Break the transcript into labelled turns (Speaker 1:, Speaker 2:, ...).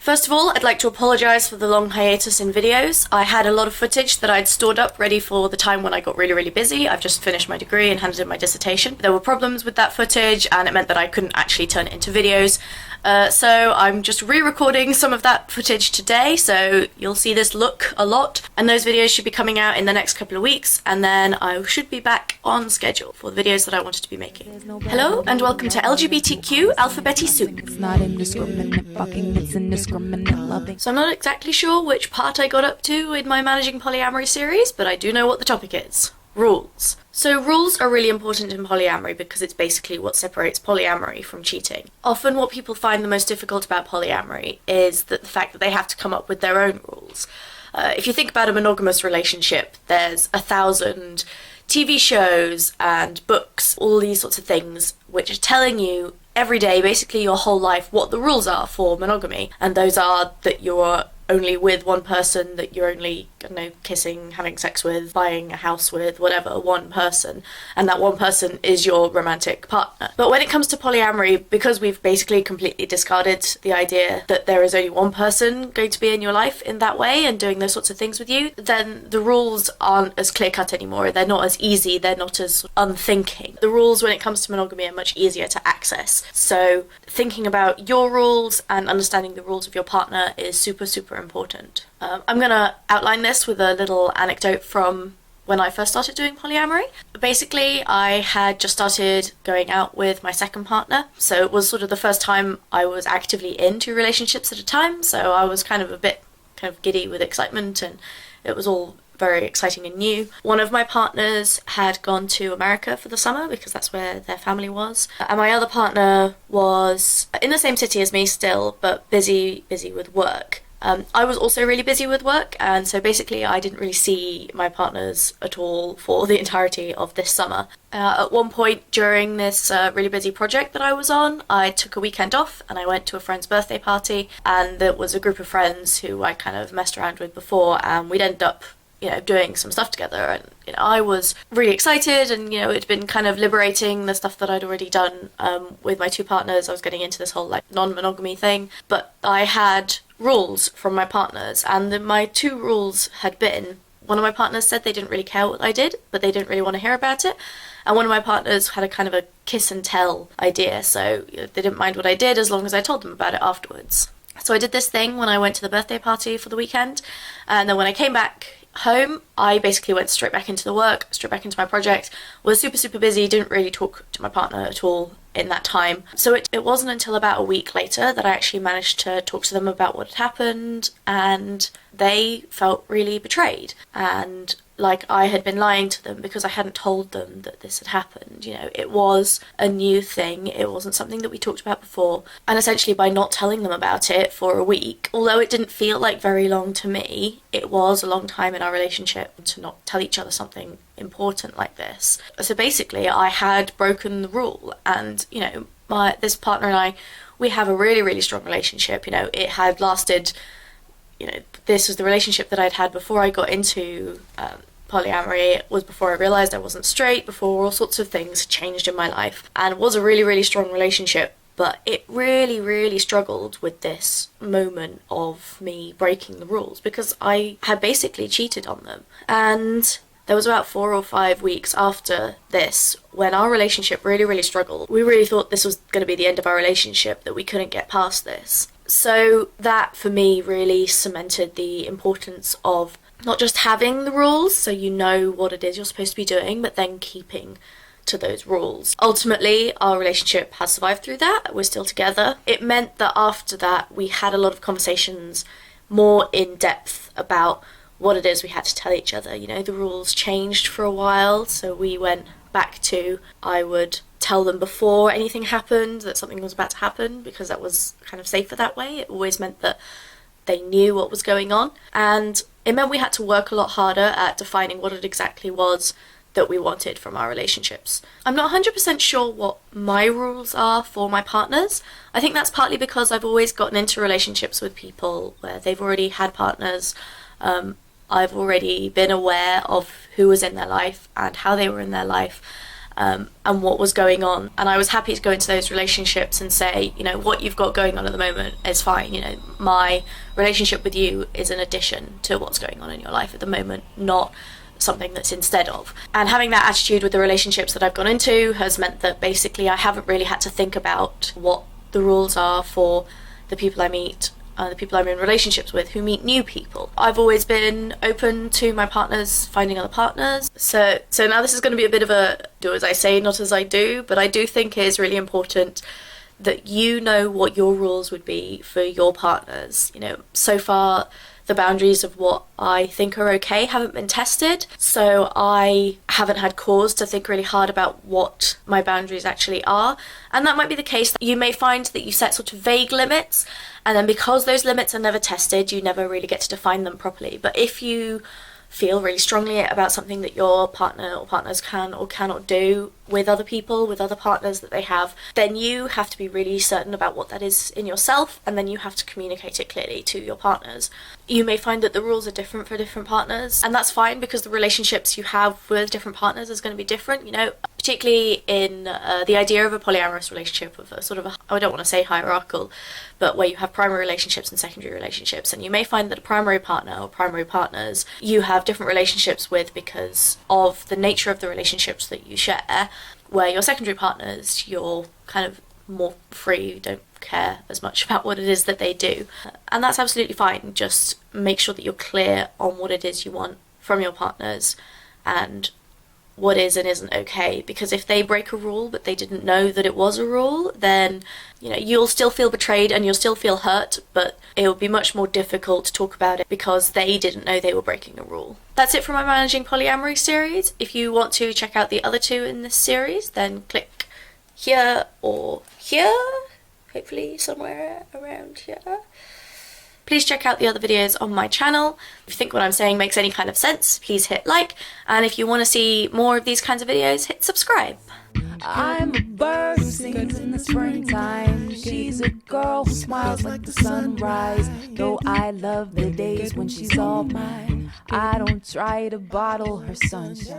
Speaker 1: First of all, I'd like to apologise for the long hiatus in videos. I had a lot of footage that I'd stored up ready for the time when I got really busy. I've just finished my degree and handed in my dissertation. There were problems with that footage and it meant that I couldn't actually turn it into videos. So I'm just re-recording some of that footage today, so you'll see this look a lot, and those videos should be coming out in the next couple of weeks, and then I should be back on schedule for the videos that I wanted to be making. Hello and welcome to LGBTQ Alphabeti Soup.
Speaker 2: It's not indiscriminate fucking, it's indiscriminate loving.
Speaker 1: So I'm not exactly sure which part I got up to in my Managing Polyamory series, but I do know what the topic is. Rules. So rules are really important in polyamory because it's basically what separates polyamory from cheating. Often what people find the most difficult about polyamory is that the fact that they have to come up with their own rules. If you think about a monogamous relationship, there's 1,000 TV shows and books, all these sorts of things which are telling you every day, basically your whole life, what the rules are for monogamy. And those are that you're only with one person, that you're only, kissing, having sex with, buying a house with, whatever, one person, and that one person is your romantic partner. But when it comes to polyamory, because we've basically completely discarded the idea that there is only one person going to be in your life in that way and doing those sorts of things with you, then the rules aren't as clear-cut anymore. They're not as easy, they're not as unthinking. The rules when it comes to monogamy are much easier to access. So thinking about your rules and understanding the rules of your partner is super important. I'm going to outline this with a little anecdote from when I first started doing polyamory. Basically, I had just started going out with my second partner, so it was sort of the first time I was actively in 2 relationships at a time, so I was kind of giddy with excitement, and it was all very exciting and new. One of my partners had gone to America for the summer because that's where their family was, and my other partner was in the same city as me still, but busy with work. I was also really busy with work, and so basically I didn't really see my partners at all for the entirety of this summer. At one point during this really busy project that I was on, I took a weekend off and I went to a friend's birthday party, and there was a group of friends who I kind of messed around with before, and we'd end up doing some stuff together, and I was really excited, and it'd been kind of liberating, the stuff that I'd already done with my 2 partners. I was getting into this whole non-monogamy thing, but I had rules from my partners, and my 2 rules had been, one of my partners said they didn't really care what I did, but they didn't really want to hear about it, and one of my partners had a kind of a kiss and tell idea, so they didn't mind what I did as long as I told them about it afterwards. So I did this thing when I went to the birthday party for the weekend, and then when I came back home, I basically went straight back into the work, straight back into my project, was super busy, didn't really talk to my partner at all in that time. So it wasn't until about a week later that I actually managed to talk to them about what had happened, and they felt really betrayed and like I had been lying to them because I hadn't told them that this had happened. It was a new thing, it wasn't something that we talked about before, and essentially by not telling them about it for a week, although it didn't feel like very long to me, it was a long time in our relationship to not tell each other something important like this. So basically I had broken the rule, and this partner and I, we have a really strong relationship. It had lasted, this was the relationship that I'd had before I got into polyamory. It was before I realised I wasn't straight, before all sorts of things changed in my life, and it was a really strong relationship, but it really struggled with this moment of me breaking the rules because I had basically cheated on them. And there was about 4 or 5 weeks after this when our relationship really struggled. We really thought this was going to be the end of our relationship, that we couldn't get past this. So that for me really cemented the importance of not just having the rules, so you know what it is you're supposed to be doing, but then keeping to those rules. Ultimately, our relationship has survived through that. We're still together. It meant that after that, we had a lot of conversations more in depth about what it is we had to tell each other. The rules changed for a while, so we went back to, I would tell them before anything happened that something was about to happen, because that was kind of safer that way. It always meant that they knew what was going on, and it meant we had to work a lot harder at defining what it exactly was that we wanted from our relationships. I'm not 100% sure what my rules are for my partners. I think that's partly because I've always gotten into relationships with people where they've already had partners. I've already been aware of who was in their life and how they were in their life, and what was going on. And I was happy to go into those relationships and say, you know, what you've got going on at the moment is fine. You know, my relationship with you is an addition to what's going on in your life at the moment, not something that's instead of. And having that attitude with the relationships that I've gone into has meant that basically I haven't really had to think about what the rules are for the people I meet, the people I'm in relationships with who meet new people. I've always been open to my partners finding other partners. So now this is going to be a bit of a do as I say, not as I do, but I do think it is really important that you know what your rules would be for your partners. You know, so far the boundaries of what I think are okay haven't been tested, so I haven't had cause to think really hard about what my boundaries actually are. And that might be the case. You may find that you set sort of vague limits, and then because those limits are never tested, you never really get to define them properly. But if you feel really strongly about something that your partner or partners can or cannot do with other people, with other partners that they have, then you have to be really certain about what that is in yourself, and then you have to communicate it clearly to your partners. You may find that the rules are different for different partners, and that's fine because the relationships you have with different partners is going to be different, you know, particularly in the idea of a polyamorous relationship, of a sort of I don't want to say hierarchical, but where you have primary relationships and secondary relationships. And you may find that a primary partner or primary partners you have different relationships with because of the nature of the relationships that you share, where your secondary partners, you're kind of more free, you don't care as much about what it is that they do. And that's absolutely fine. Just make sure that you're clear on what it is you want from your partners and what is and isn't okay, because if they break a rule but they didn't know that it was a rule, then you know you'll still feel betrayed and you'll still feel hurt, but it will be much more difficult to talk about it because they didn't know they were breaking a rule. That's it for my Managing Polyamory series. If you want to check out the other two in this series, then click here or here, hopefully somewhere around here. Please check out the other videos on my channel. If you think what I'm saying makes any kind of sense, please hit like. And if you want to see more of these kinds of videos, hit subscribe.
Speaker 2: I'm a bird who sings in the springtime. She's a girl who smiles like the sunrise. Though I love the days when she's all mine, I don't try to bottle her sunshine.